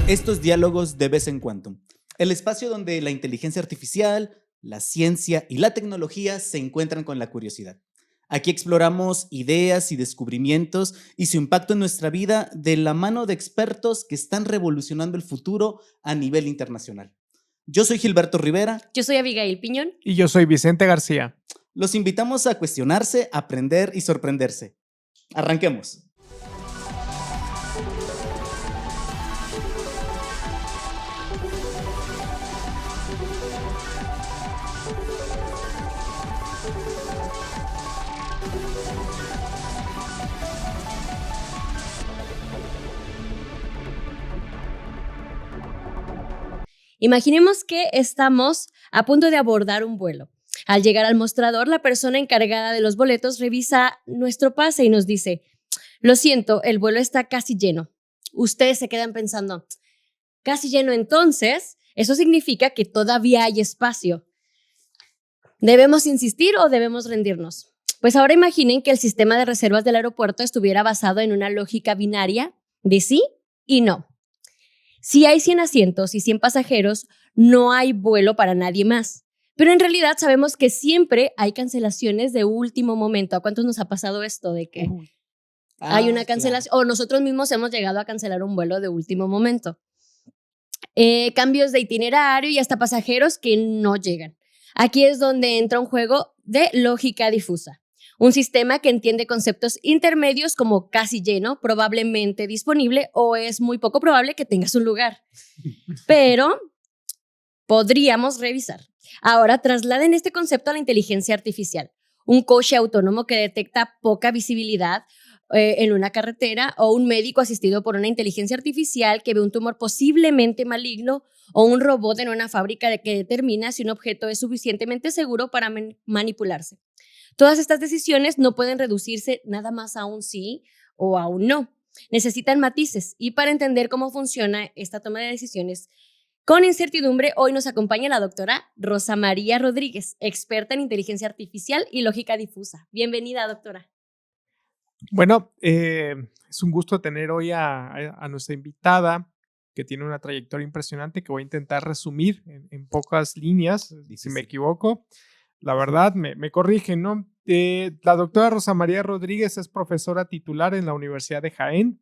Estos diálogos de vez en cuando. El espacio donde la inteligencia artificial, la ciencia y la tecnología se encuentran con la curiosidad. Aquí exploramos ideas y descubrimientos y su impacto en nuestra vida de la mano de expertos que están revolucionando el futuro a nivel internacional. Yo soy Gilberto Rivera. Yo soy Abigail Piñón. Y yo soy Vicente García. Los invitamos a cuestionarse, aprender y sorprenderse. Arranquemos. Imaginemos que estamos a punto de abordar un vuelo. Al llegar al mostrador, la persona encargada de los boletos revisa nuestro pase y nos dice: lo siento, el vuelo está casi lleno. Ustedes se quedan pensando: casi lleno, entonces, eso significa que todavía hay espacio. ¿Debemos insistir o debemos rendirnos? Pues ahora imaginen que el sistema de reservas del aeropuerto estuviera basado en una lógica binaria de sí y no. Si hay 100 asientos y 100 pasajeros, no hay vuelo para nadie más. Pero en realidad sabemos que siempre hay cancelaciones de último momento. ¿A cuántos nos ha pasado esto de que hay una cancelación? Claro. O nosotros mismos hemos llegado a cancelar un vuelo de último momento. Cambios de itinerario y hasta pasajeros que no llegan. Aquí es donde entra un juego de lógica difusa. Un sistema que entiende conceptos intermedios como casi lleno, probablemente disponible o es muy poco probable que tengas un lugar. Pero podríamos revisar. Ahora trasladen este concepto a la inteligencia artificial. Un coche autónomo que detecta poca visibilidad en una carretera, o un médico asistido por una inteligencia artificial que ve un tumor posiblemente maligno, o un robot en una fábrica que determina si un objeto es suficientemente seguro para manipularse. Todas estas decisiones no pueden reducirse nada más a un sí o a un no. Necesitan matices, y para entender cómo funciona esta toma de decisiones con incertidumbre, hoy nos acompaña la doctora Rosa María Rodríguez, experta en inteligencia artificial y lógica difusa. Bienvenida, doctora. Bueno, es un gusto tener hoy a nuestra invitada, que tiene una trayectoria impresionante que voy a intentar resumir en pocas líneas, si me equivoco. La verdad, me corrigen, ¿no? La doctora Rosa María Rodríguez es profesora titular en la Universidad de Jaén.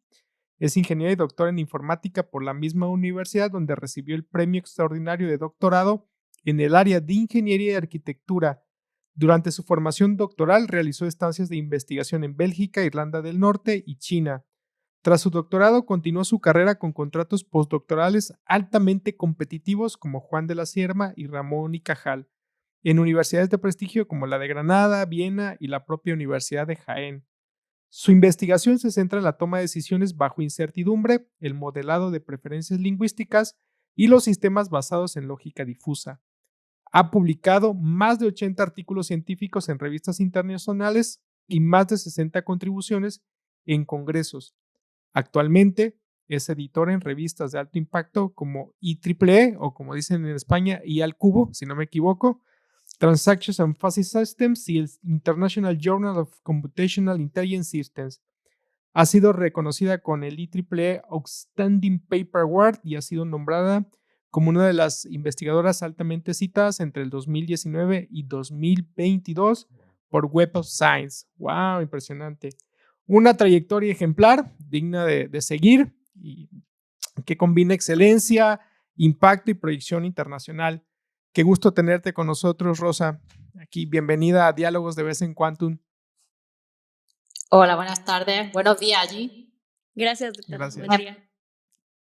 Es ingeniera y doctora en informática por la misma universidad, donde recibió el premio extraordinario de doctorado en el área de ingeniería y arquitectura. Durante su formación doctoral realizó estancias de investigación en Bélgica, Irlanda del Norte y China. Tras su doctorado, continuó su carrera con contratos postdoctorales altamente competitivos como Juan de la Cierva y Ramón y Cajal, en universidades de prestigio como la de Granada, Viena y la propia Universidad de Jaén. Su investigación se centra en la toma de decisiones bajo incertidumbre, el modelado de preferencias lingüísticas y los sistemas basados en lógica difusa. Ha publicado más de 80 artículos científicos en revistas internacionales y más de 60 contribuciones en congresos. Actualmente es editora en revistas de alto impacto como IEEE, o como dicen en España, I al cubo, si no me equivoco, Transactions and Fuzzy Systems y el International Journal of Computational Intelligence Systems. Ha sido reconocida con el IEEE Outstanding Paper Award y ha sido nombrada como una de las investigadoras altamente citadas entre el 2019 y 2022 por Web of Science. ¡Wow! Impresionante. Una trayectoria ejemplar, digna de seguir, y que combina excelencia, impacto y proyección internacional. Qué gusto tenerte con nosotros, Rosa. Aquí, bienvenida a Diálogos de vez en cuando. Hola, buenas tardes. Buenos días allí. Gracias, doctora. Gracias. Buen día.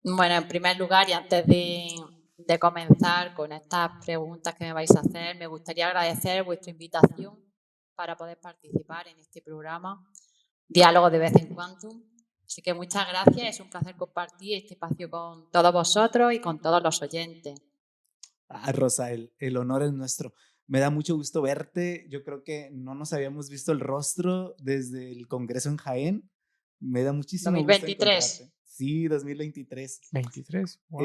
Bueno, en primer lugar, y antes de comenzar con estas preguntas que me vais a hacer, me gustaría agradecer vuestra invitación para poder participar en este programa, Diálogos de vez en cuando. Así que muchas gracias, es un placer compartir este espacio con todos vosotros y con todos los oyentes. Rosa, el honor es nuestro. Me da mucho gusto verte. Yo creo que no nos habíamos visto el rostro desde el Congreso en Jaén. Me da muchísimo 2023. gusto encontrarte. Sí, 2023. 23. Wow.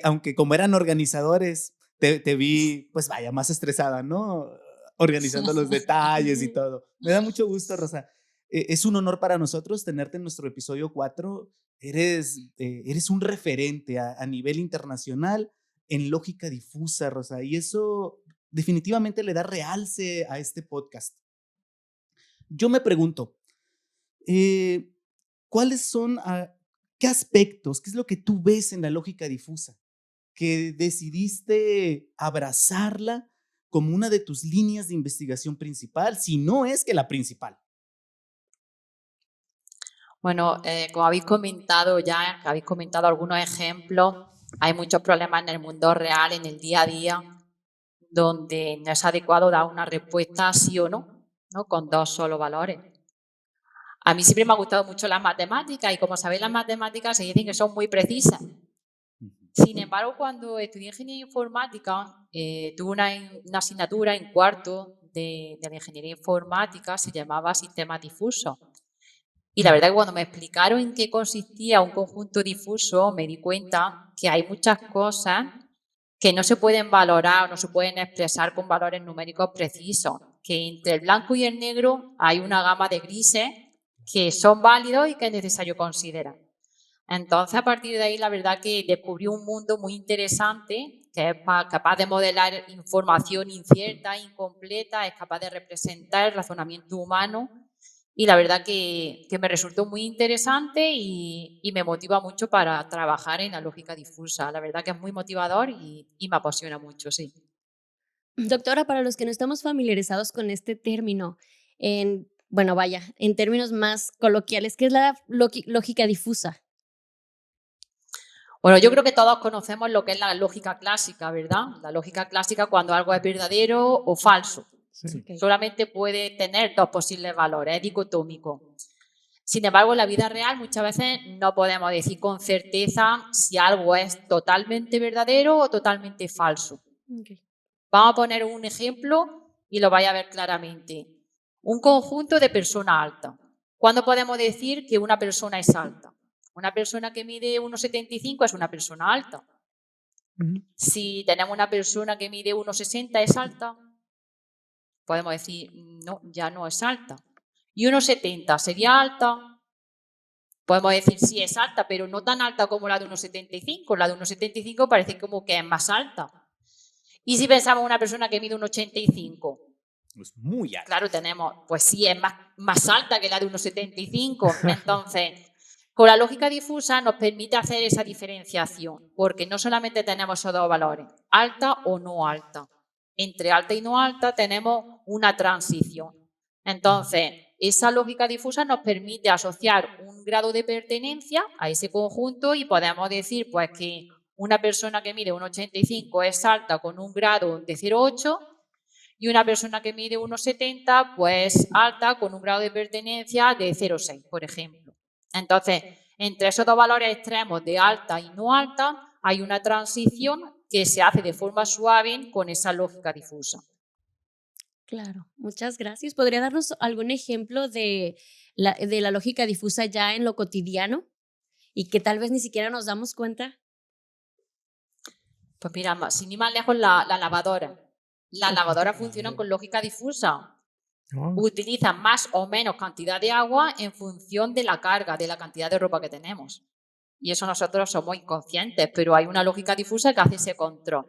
Aunque como eran organizadores, te vi, pues vaya, más estresada, ¿no? Organizando los detalles y todo. Me da mucho gusto, Rosa. Es un honor para nosotros tenerte en nuestro episodio 4. Eres un referente a nivel internacional en lógica difusa, Rosa, y eso definitivamente le da realce a este podcast. Yo me pregunto, ¿cuáles son, qué aspectos, qué es lo que tú ves en la lógica difusa que decidiste abrazarla como una de tus líneas de investigación principal, si no es que la principal? Bueno, como habéis comentado ya, que habéis comentado algunos ejemplos, hay muchos problemas en el mundo real, en el día a día, donde no es adecuado dar una respuesta sí o no, ¿no? Con dos solo valores. A mí siempre me ha gustado mucho las matemáticas y como sabéis las matemáticas se dicen que son muy precisas. Sin embargo, cuando estudié ingeniería informática, tuve una asignatura en cuarto de la ingeniería informática, se llamaba sistemas difusos. Y la verdad que cuando me explicaron en qué consistía un conjunto difuso, me di cuenta que hay muchas cosas que no se pueden valorar o no se pueden expresar con valores numéricos precisos, que entre el blanco y el negro hay una gama de grises que son válidos y que es necesario considerar. Entonces, a partir de ahí, la verdad que descubrí un mundo muy interesante que es capaz de modelar información incierta, incompleta, es capaz de representar el razonamiento humano y la verdad que me resultó muy interesante y me motiva mucho para trabajar en la lógica difusa. La verdad que es muy motivador y me apasiona mucho, sí. Doctora, para los que no estamos familiarizados con este término, bueno, vaya, en términos más coloquiales, ¿qué es la lógica difusa? Bueno, yo creo que todos conocemos lo que es la lógica clásica, ¿verdad? La lógica clásica cuando algo es verdadero o falso. Sí. Okay. Solamente puede tener dos posibles valores, es dicotómico. Sin embargo, en la vida real muchas veces no podemos decir con certeza si algo es totalmente verdadero o totalmente falso. Okay. Vamos a poner un ejemplo y lo vais a ver claramente. Un conjunto de personas altas. ¿Cuándo podemos decir que una persona es alta? Una persona que mide 1,75 es una persona alta. Si tenemos una persona que mide 1,60 es alta, podemos decir, no, ya no es alta. ¿Y 1,70 sería alta? Podemos decir, sí, es alta, pero no tan alta como la de 1,75. La de 1,75 parece como que es más alta. ¿Y si pensamos en una persona que mide 1,85? Es muy alta. Claro, tenemos, pues sí, es más alta que la de 1,75. Entonces, con la lógica difusa nos permite hacer esa diferenciación, porque no solamente tenemos esos dos valores, alta o no alta. Entre alta y no alta tenemos una transición. Entonces, esa lógica difusa nos permite asociar un grado de pertenencia a ese conjunto y podemos decir pues que una persona que mide 1,85 es alta con un grado de 0,8 y una persona que mide 1,70 pues alta con un grado de pertenencia de 0,6, por ejemplo. Entonces, entre esos dos valores extremos de alta y no alta hay una transición que se hace de forma suave con esa lógica difusa. Claro, muchas gracias. ¿Podría darnos algún ejemplo de la lógica difusa ya en lo cotidiano y que tal vez ni siquiera nos damos cuenta? Pues mira, sin ir más lejos, la lavadora. Las lavadoras funcionan con lógica difusa. Utilizan más o menos cantidad de agua en función de la carga, de la cantidad de ropa que tenemos. Y eso nosotros somos inconscientes, pero hay una lógica difusa que hace ese control.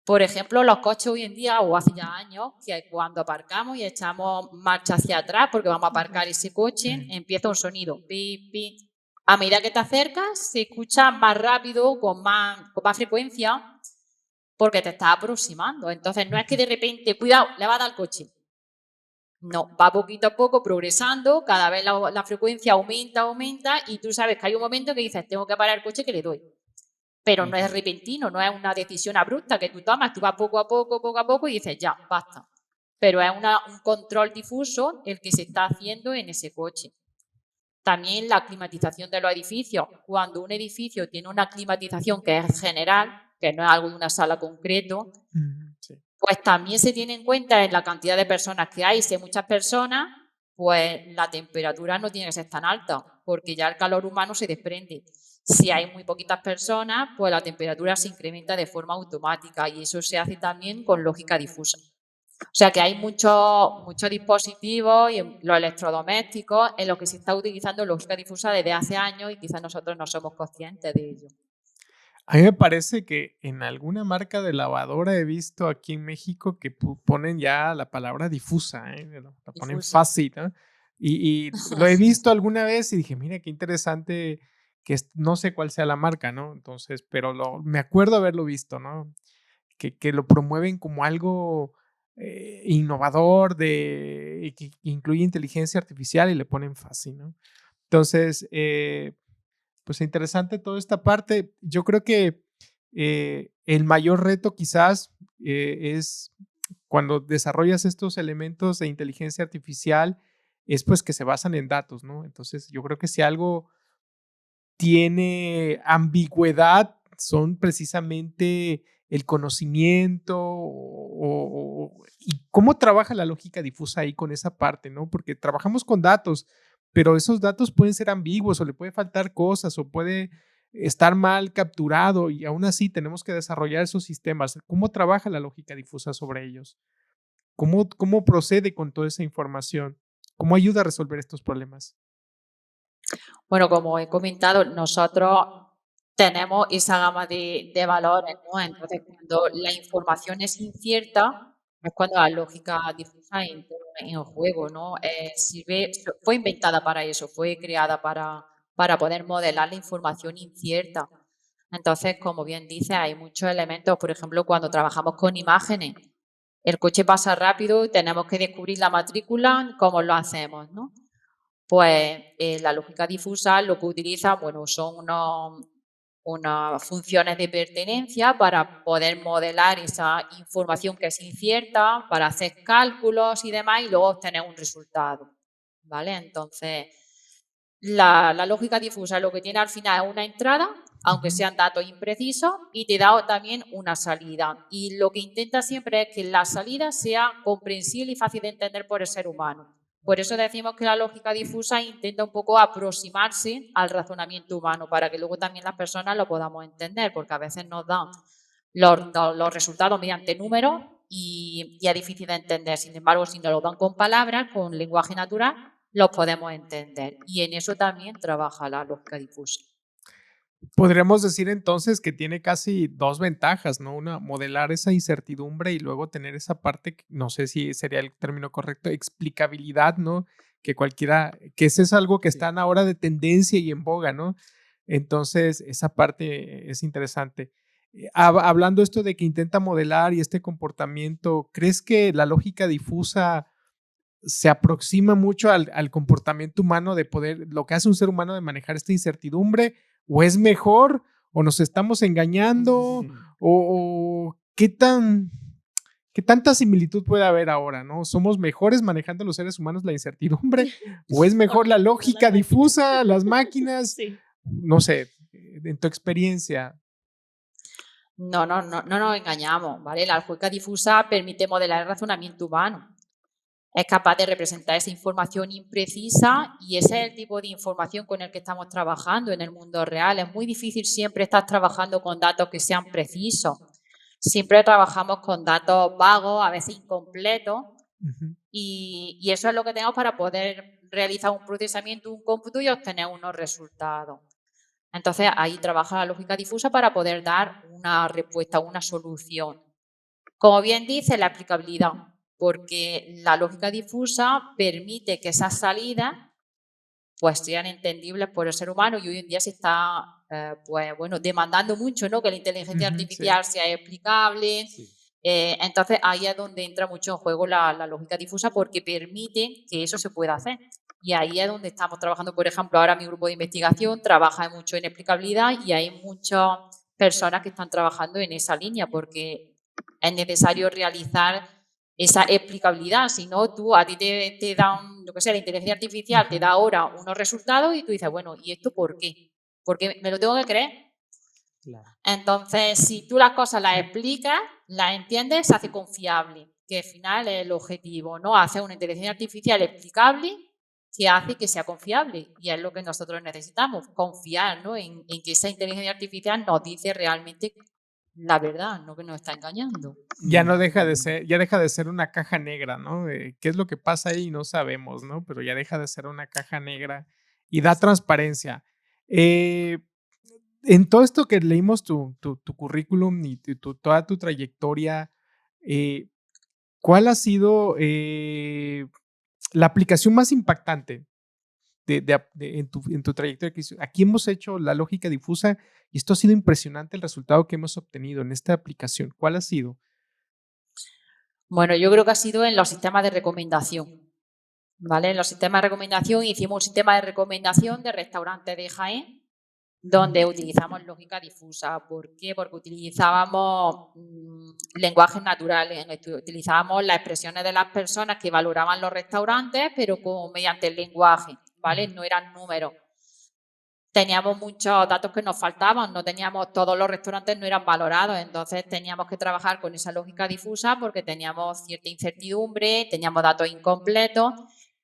Por ejemplo, los coches hoy en día, o hace ya años, que cuando aparcamos y echamos marcha hacia atrás porque vamos a aparcar ese coche, empieza un sonido. Pi, pi. A medida que te acercas, se escucha más rápido, con más frecuencia, porque te estás aproximando. Entonces, no es que de repente, cuidado, le va a dar el coche. No, va poquito a poco progresando, cada vez la frecuencia aumenta y tú sabes que hay un momento que dices, tengo que parar el coche que le doy. Pero no es repentino, no es una decisión abrupta que tú tomas, tú vas poco a poco y dices, ya, basta. Pero es un control difuso el que se está haciendo en ese coche. También la climatización de los edificios. Cuando un edificio tiene una climatización que es general, que no es algo de una sala concreto, pues también se tiene en cuenta en la cantidad de personas que hay. Si hay muchas personas, pues la temperatura no tiene que ser tan alta, porque ya el calor humano se desprende. Si hay muy poquitas personas, pues la temperatura se incrementa de forma automática y eso se hace también con lógica difusa. O sea que hay muchos dispositivos y los electrodomésticos en los que se está utilizando lógica difusa desde hace años y quizás nosotros no somos conscientes de ello. A mí me parece que en alguna marca de lavadora he visto aquí en México que ponen ya la palabra difusa, la ponen Difusa. fácil, ¿no? Y lo he visto alguna vez y dije, mira, qué interesante no sé cuál sea la marca, ¿no? Entonces, pero me acuerdo haberlo visto, ¿no? Que lo promueven como algo innovador y que incluye inteligencia artificial y le ponen fácil, ¿no? Entonces, pues interesante toda esta parte. Yo creo que el mayor reto quizás es cuando desarrollas estos elementos de inteligencia artificial, es pues que se basan en datos, ¿no? Entonces yo creo que si algo tiene ambigüedad, son precisamente el conocimiento y cómo trabaja la lógica difusa ahí con esa parte, ¿no? Porque trabajamos con datos, pero esos datos pueden ser ambiguos o le puede faltar cosas o puede estar mal capturado y aún así tenemos que desarrollar esos sistemas. ¿Cómo trabaja la lógica difusa sobre ellos? ¿Cómo procede con toda esa información? ¿Cómo ayuda a resolver estos problemas? Bueno, como he comentado, nosotros tenemos esa gama de valores, ¿no? Entonces, cuando la información es incierta, es cuando la lógica difusa entra en juego, ¿no? Fue inventada para eso, fue creada para poder modelar la información incierta. Entonces, como bien dice, hay muchos elementos, por ejemplo, cuando trabajamos con imágenes, el coche pasa rápido y tenemos que descubrir la matrícula, ¿cómo lo hacemos, no? Pues la lógica difusa lo que utiliza, bueno, son unas funciones de pertenencia para poder modelar esa información que es incierta, para hacer cálculos y demás y luego obtener un resultado, ¿vale? Entonces, la lógica difusa lo que tiene al final es una entrada, aunque sean datos imprecisos, y te da también una salida. Y lo que intenta siempre es que la salida sea comprensible y fácil de entender por el ser humano. Por eso decimos que la lógica difusa intenta un poco aproximarse al razonamiento humano para que luego también las personas lo podamos entender, porque a veces nos dan los resultados mediante números y es difícil de entender. Sin embargo, si nos lo dan con palabras, con lenguaje natural, los podemos entender. Y en eso también trabaja la lógica difusa. Podríamos decir entonces que tiene casi dos ventajas, ¿no? Una, modelar esa incertidumbre y luego tener esa parte, no sé si sería el término correcto, explicabilidad, ¿no? Que ese es algo que están ahora de tendencia y en boga, ¿no? Entonces, esa parte es interesante. Hablando esto de que intenta modelar y este comportamiento, ¿crees que la lógica difusa se aproxima mucho al comportamiento humano de poder, lo que hace un ser humano de manejar esta incertidumbre, o es mejor, o nos estamos engañando, o qué tanta similitud puede haber ahora, ¿no? ¿Somos mejores manejando los seres humanos la incertidumbre? ¿O es mejor la lógica difusa, las máquinas? Sí. No sé, en tu experiencia. No nos engañamos, ¿vale? La lógica difusa permite modelar el razonamiento humano. Es capaz de representar esa información imprecisa y ese es el tipo de información con el que estamos trabajando en el mundo real. Es muy difícil siempre estar trabajando con datos que sean precisos. Siempre trabajamos con datos vagos, a veces incompletos, y eso es lo que tenemos para poder realizar un procesamiento, un cómputo y obtener unos resultados. Entonces, ahí trabaja la lógica difusa para poder dar una respuesta, una solución. Como bien dice, la aplicabilidad, porque la lógica difusa permite que esas salidas pues sean entendibles por el ser humano y hoy en día se está demandando mucho, ¿no? Que la inteligencia artificial sea explicable. Sí. Entonces ahí es donde entra mucho en juego la lógica difusa porque permite que eso se pueda hacer. Y ahí es donde estamos trabajando, por ejemplo, ahora mi grupo de investigación trabaja mucho en explicabilidad y hay muchas personas que están trabajando en esa línea porque es necesario realizar esa explicabilidad. Si no, a ti te dan, lo que sea, la inteligencia artificial te da ahora unos resultados y tú dices, bueno, ¿y esto por qué? Porque me lo tengo que creer. Claro. Entonces, si tú las cosas las explicas, las entiendes, se hace confiable, que al final es el objetivo, ¿no? Hacer una inteligencia artificial explicable que hace que sea confiable. Y es lo que nosotros necesitamos, confiar, ¿no? En que esa inteligencia artificial nos dice realmente la verdad, no que nos está engañando. Ya no deja de ser, ya deja de ser una caja negra, ¿no? ¿Qué es lo que pasa ahí? No sabemos, ¿no? Pero ya deja de ser una caja negra y da transparencia. Eh, en todo esto que leímos tu currículum y toda tu trayectoria, eh, ¿cuál ha sido la aplicación más impactante en tu trayectoria? Aquí hemos hecho la lógica difusa y esto ha sido impresionante el resultado que hemos obtenido en esta aplicación. ¿Cuál ha sido? Bueno, yo creo que ha sido en los sistemas de recomendación. ¿Vale? En los sistemas de recomendación hicimos un sistema de recomendación de restaurantes de Jaén donde utilizamos lógica difusa. ¿Por qué? Porque utilizábamos lenguajes naturales, utilizábamos las expresiones de las personas que valoraban los restaurantes, pero mediante el lenguaje, ¿vale? No eran números. Teníamos muchos datos que nos faltaban, no teníamos, todos los restaurantes no eran valorados, entonces teníamos que trabajar con esa lógica difusa porque teníamos cierta incertidumbre, teníamos datos incompletos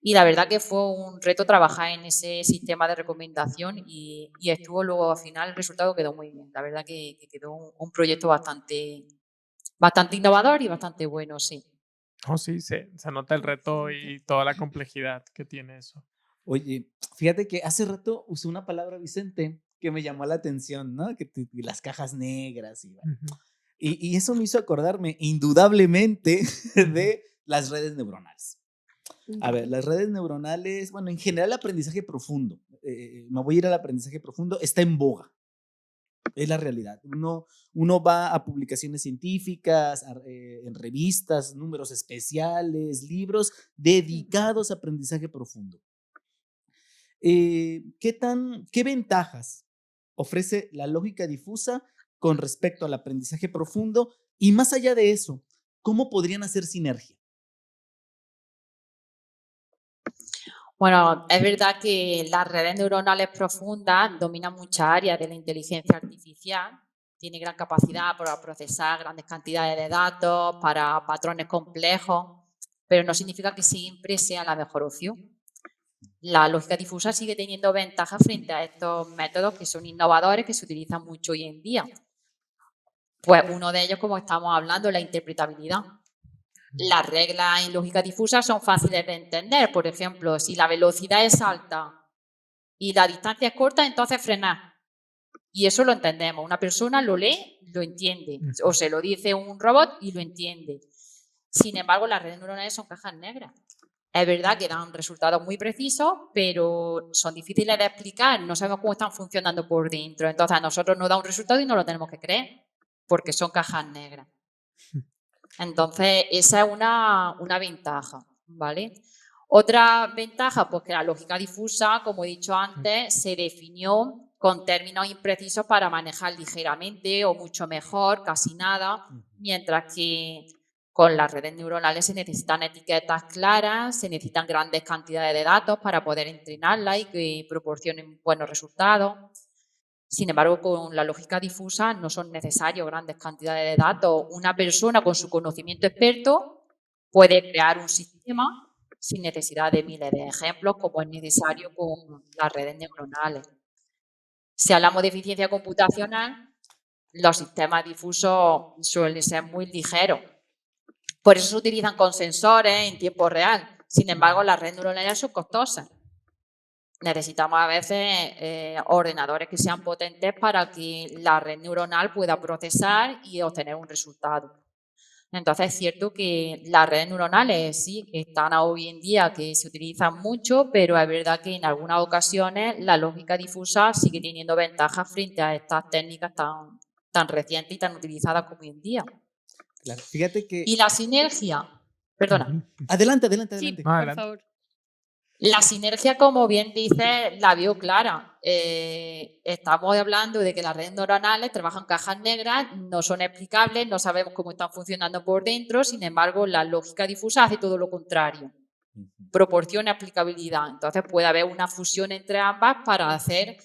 y la verdad que fue un reto trabajar en ese sistema de recomendación y estuvo luego al final el resultado quedó muy bien, la verdad que quedó un proyecto bastante innovador y bastante bueno, sí. Oh, sí, se nota el reto y toda la complejidad que tiene eso. Oye, fíjate que hace rato usé una palabra, Vicente, que me llamó la atención, ¿no? Las cajas negras y eso me hizo acordarme indudablemente de las redes neuronales. A ver, las redes neuronales, bueno, en general el aprendizaje profundo, me voy a ir al aprendizaje profundo, está en boga. Es la realidad. Uno va a publicaciones científicas, en revistas, números especiales, libros dedicados a aprendizaje profundo. ¿Qué ventajas ofrece la lógica difusa con respecto al aprendizaje profundo? Y más allá de eso, ¿cómo podrían hacer sinergia? Bueno, es verdad que las redes neuronales profundas dominan muchas áreas de la inteligencia artificial, tiene gran capacidad para procesar grandes cantidades de datos, para patrones complejos, pero no significa que siempre sea la mejor opción. La lógica difusa sigue teniendo ventajas frente a estos métodos que son innovadores, que se utilizan mucho hoy en día. Pues uno de ellos, como estamos hablando, es la interpretabilidad. Las reglas en lógica difusa son fáciles de entender. Por ejemplo, si la velocidad es alta y la distancia es corta, entonces frenar. Y eso lo entendemos. Una persona lo lee, lo entiende. O se lo dice un robot y lo entiende. Sin embargo, las redes neuronales son cajas negras. Es verdad que dan resultados muy precisos, pero son difíciles de explicar. No sabemos cómo están funcionando por dentro. Entonces, a nosotros nos da un resultado y no lo tenemos que creer, porque son cajas negras. Entonces, esa es una ventaja, ¿vale? Otra ventaja, pues que la lógica difusa, como he dicho antes, se definió con términos imprecisos para manejar ligeramente o mucho mejor, casi nada, mientras que con las redes neuronales se necesitan etiquetas claras, se necesitan grandes cantidades de datos para poder entrenarlas y que proporcionen buenos resultados. Sin embargo, con la lógica difusa no son necesarios grandes cantidades de datos. Una persona con su conocimiento experto puede crear un sistema sin necesidad de miles de ejemplos, como es necesario con las redes neuronales. Si hablamos de eficiencia computacional, los sistemas difusos suelen ser muy ligeros. Por eso se utilizan con sensores en tiempo real. Sin embargo, las redes neuronales son costosas. Necesitamos a veces ordenadores que sean potentes para que la red neuronal pueda procesar y obtener un resultado. Entonces es cierto que las redes neuronales sí que están hoy en día, que se utilizan mucho, pero es verdad que en algunas ocasiones la lógica difusa sigue teniendo ventajas frente a estas técnicas tan recientes y tan utilizadas como hoy en día. Claro, fíjate que... Y la sinergia, perdona. Adelante. Sí, por Adelante. favor. La sinergia, como bien dice, la veo clara. Estamos hablando de que las redes neuronales trabajan cajas negras, no son explicables, no sabemos cómo están funcionando por dentro, sin embargo, la lógica difusa hace todo lo contrario, proporciona aplicabilidad. Entonces puede haber una fusión entre ambas para hacer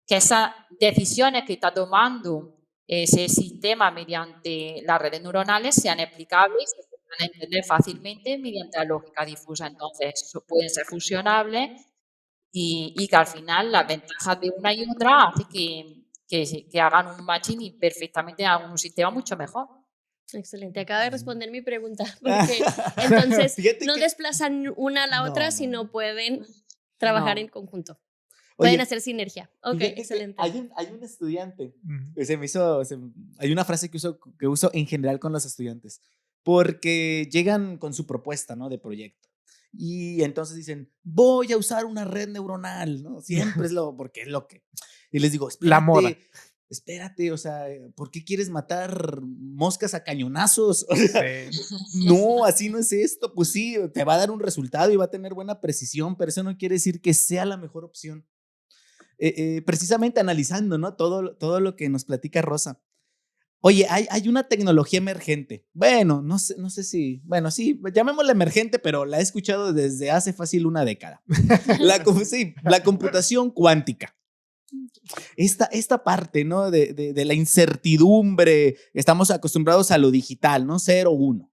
que esas decisiones que está tomando ese sistema mediante las redes neuronales sean explicables y se puedan entender fácilmente mediante la lógica difusa. Entonces, pueden ser fusionables y que al final las ventajas de una y otra hace que hagan un matching y perfectamente hagan un sistema mucho mejor. Excelente, acaba de responder mi pregunta, porque entonces Fíjate no que- desplazan una a la otra, No, sino no. pueden trabajar No. en conjunto. Oye, Pueden hacer sinergia. Ok, fíjate que excelente. hay un estudiante, Ujú. hay una frase que uso en general con los estudiantes, porque llegan con su propuesta, ¿no? De proyecto. Y entonces dicen, voy a usar una red neuronal, ¿no? Siempre porque es lo que. Y les digo, La moda. espérate, o sea, ¿por qué quieres matar moscas a cañonazos? O sea, Sí. no, así no es esto. Pues sí, te va a dar un resultado y va a tener buena precisión, pero eso no quiere decir que sea la mejor opción. Precisamente analizando, ¿no? Todo lo que nos platica Rosa. Oye, hay una tecnología emergente. Bueno, no sé si, bueno, sí, llamémosla emergente, pero la he escuchado desde hace fácil una década. Sí, la computación cuántica. Esta parte, ¿no? De la incertidumbre, estamos acostumbrados a lo digital, ¿no? 0, 1.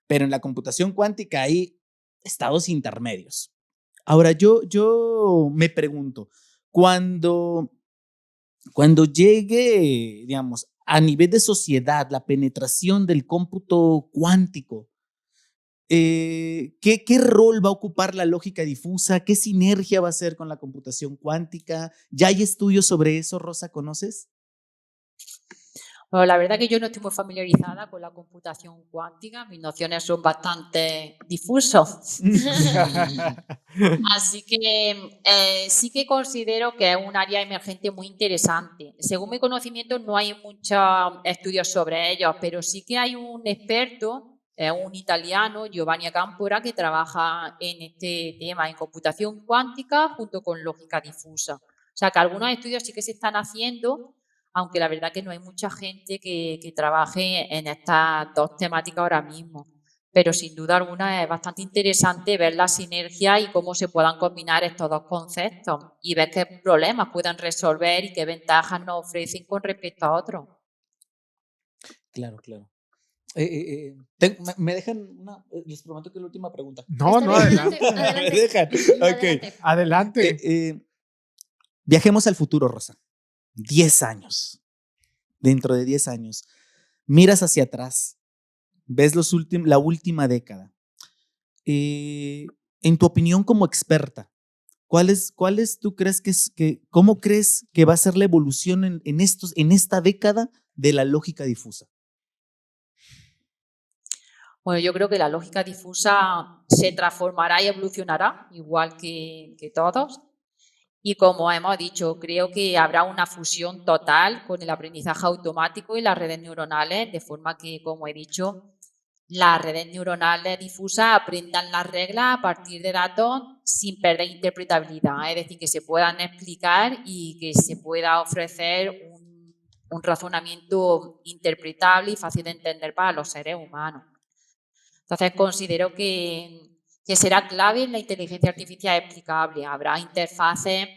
Pero en la computación cuántica hay estados intermedios. Ahora, yo me pregunto, cuando, cuando llegue, digamos, a nivel de sociedad, la penetración del cómputo cuántico, ¿qué rol va a ocupar la lógica difusa? ¿Qué sinergia va a hacer con la computación cuántica? ¿Ya hay estudios sobre eso, Rosa? ¿Conoces? Bueno, la verdad que yo no estoy muy familiarizada con la computación cuántica, mis nociones son bastante difusas. Así que sí que considero que es un área emergente muy interesante. Según mi conocimiento, no hay muchos estudios sobre ellos, pero sí que hay un experto, un italiano, Giovanni Campora, que trabaja en este tema, en computación cuántica junto con lógica difusa. O sea que algunos estudios sí que se están haciendo, aunque la verdad que no hay mucha gente que trabaje en estas dos temáticas ahora mismo. Pero sin duda alguna es bastante interesante ver la sinergia y cómo se puedan combinar estos dos conceptos y ver qué problemas pueden resolver y qué ventajas nos ofrecen con respecto a otros. Claro, claro. Me dejan una, les prometo que es la última pregunta. No, Está no, bien, adelante. adelante. Me dejan. Ok. Adelante. Adelante. Viajemos al futuro, Rosa. 10 años. Dentro de 10 años. Miras hacia atrás. Ves la última década. En tu opinión como experta, ¿cuáles tú crees cómo crees que va a ser la evolución en esta década de la lógica difusa? Bueno, yo creo que la lógica difusa se transformará y evolucionará, igual que todos. Y como hemos dicho, creo que habrá una fusión total con el aprendizaje automático y las redes neuronales, de forma que, como he dicho, las redes neuronales difusas aprendan las reglas a partir de datos sin perder interpretabilidad, es decir, que se puedan explicar y que se pueda ofrecer un razonamiento interpretable y fácil de entender para los seres humanos. Entonces, considero que será clave en la inteligencia artificial explicable. Habrá interfaces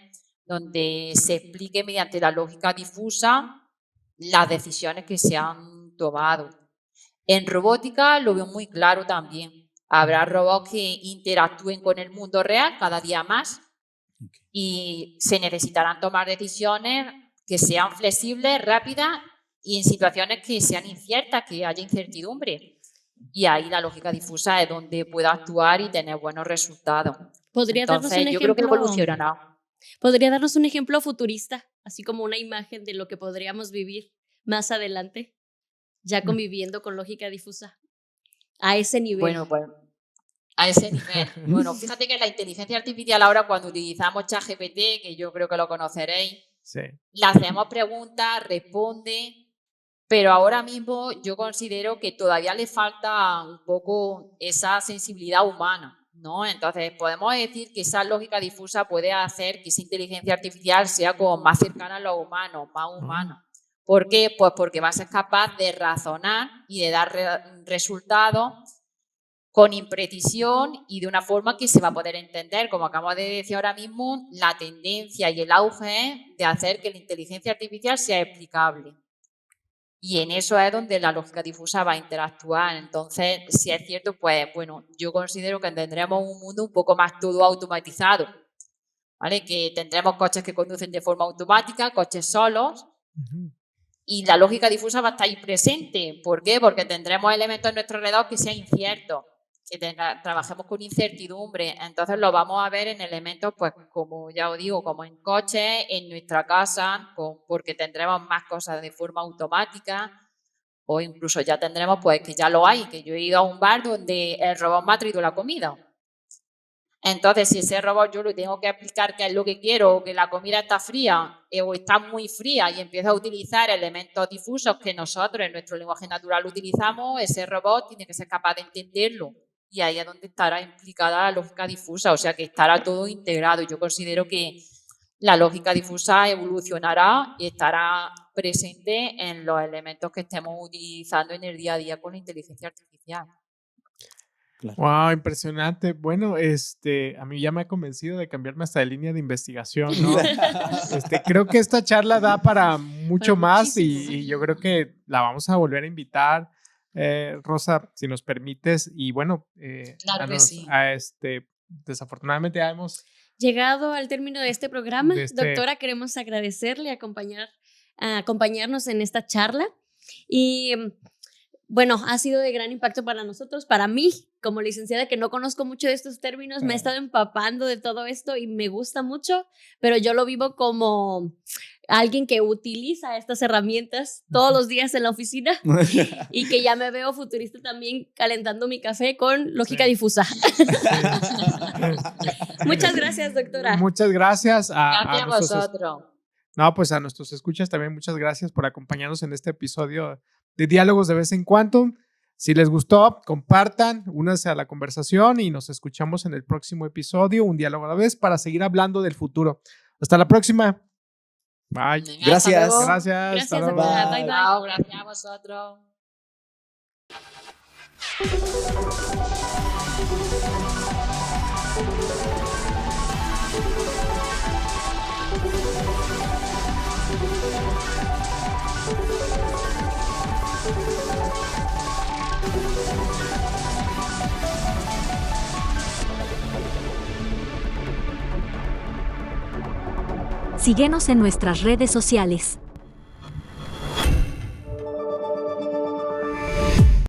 donde se explique mediante la lógica difusa las decisiones que se han tomado. En robótica lo veo muy claro también. Habrá robots que interactúen con el mundo real cada día más y se necesitarán tomar decisiones que sean flexibles, rápidas y en situaciones que sean inciertas, que haya incertidumbre. Y ahí la lógica difusa es donde pueda actuar y tener buenos resultados. ¿Podría darnos un Entonces, yo creo que ejemplo? evolucionará. ¿Podría darnos un ejemplo futurista, así como una imagen de lo que podríamos vivir más adelante, ya conviviendo con lógica difusa? A ese nivel. Bueno, pues a ese nivel. Bueno, fíjate que la inteligencia artificial ahora cuando utilizamos ChatGPT, que yo creo que lo conoceréis, Sí. le hacemos preguntas, responde, pero ahora mismo yo considero que todavía le falta un poco esa sensibilidad humana, ¿no? Entonces podemos decir que esa lógica difusa puede hacer que esa inteligencia artificial sea como más cercana a lo humano, más humana. ¿Por qué? Pues porque va a ser capaz de razonar y de dar resultados con imprecisión y de una forma que se va a poder entender. Como acabamos de decir ahora mismo, la tendencia y el auge es de hacer que la inteligencia artificial sea explicable. Y en eso es donde la lógica difusa va a interactuar. Entonces, si es cierto, pues bueno, yo considero que tendremos un mundo un poco más todo automatizado, ¿vale? Que tendremos coches que conducen de forma automática, coches solos, Y la lógica difusa va a estar ahí presente. ¿Por qué? Porque tendremos elementos en nuestro alrededor que sean inciertos, que trabajemos con incertidumbre. Entonces lo vamos a ver en elementos, pues como ya os digo, como en coches, en nuestra casa, porque tendremos más cosas de forma automática, o incluso ya tendremos, pues que ya lo hay, que yo he ido a un bar donde el robot me ha traído la comida. Entonces, si ese robot yo le tengo que explicar qué es lo que quiero, o que la comida está fría o está muy fría, y empiezo a utilizar elementos difusos que nosotros en nuestro lenguaje natural utilizamos, ese robot tiene que ser capaz de entenderlo. Y ahí es donde estará implicada la lógica difusa, o sea que estará todo integrado. Yo considero que la lógica difusa evolucionará y estará presente en los elementos que estemos utilizando en el día a día con la inteligencia artificial. Claro. Wow, impresionante. Bueno, a mí ya me ha convencido de cambiarme hasta de línea de investigación, ¿no? Creo que esta charla da para mucho más y yo creo que la vamos a volver a invitar, Rosa, si nos permites. Y bueno, claro que sí. Desafortunadamente ya hemos llegado al término de este programa. Doctora, queremos agradecerle acompañarnos en esta charla y bueno, ha sido de gran impacto para nosotros, para mí, como licenciada que no conozco mucho de estos términos, me he estado empapando de todo esto y me gusta mucho, pero yo lo vivo como alguien que utiliza estas herramientas todos los días en la oficina y que ya me veo futurista también calentando mi café con lógica difusa. Muchas gracias, doctora. Muchas gracias Gracias a vosotros. No, pues a nuestros escuchas también muchas gracias por acompañarnos en este episodio de Diálogos de Vez en Cuando. Si les gustó, compartan, únanse a la conversación y nos escuchamos en el próximo episodio, un diálogo a la vez, para seguir hablando del futuro. Hasta la próxima. Bye. Gracias. Gracias, doctora. Bye, bye. Chao, gracias a vosotros. Síguenos en nuestras redes sociales.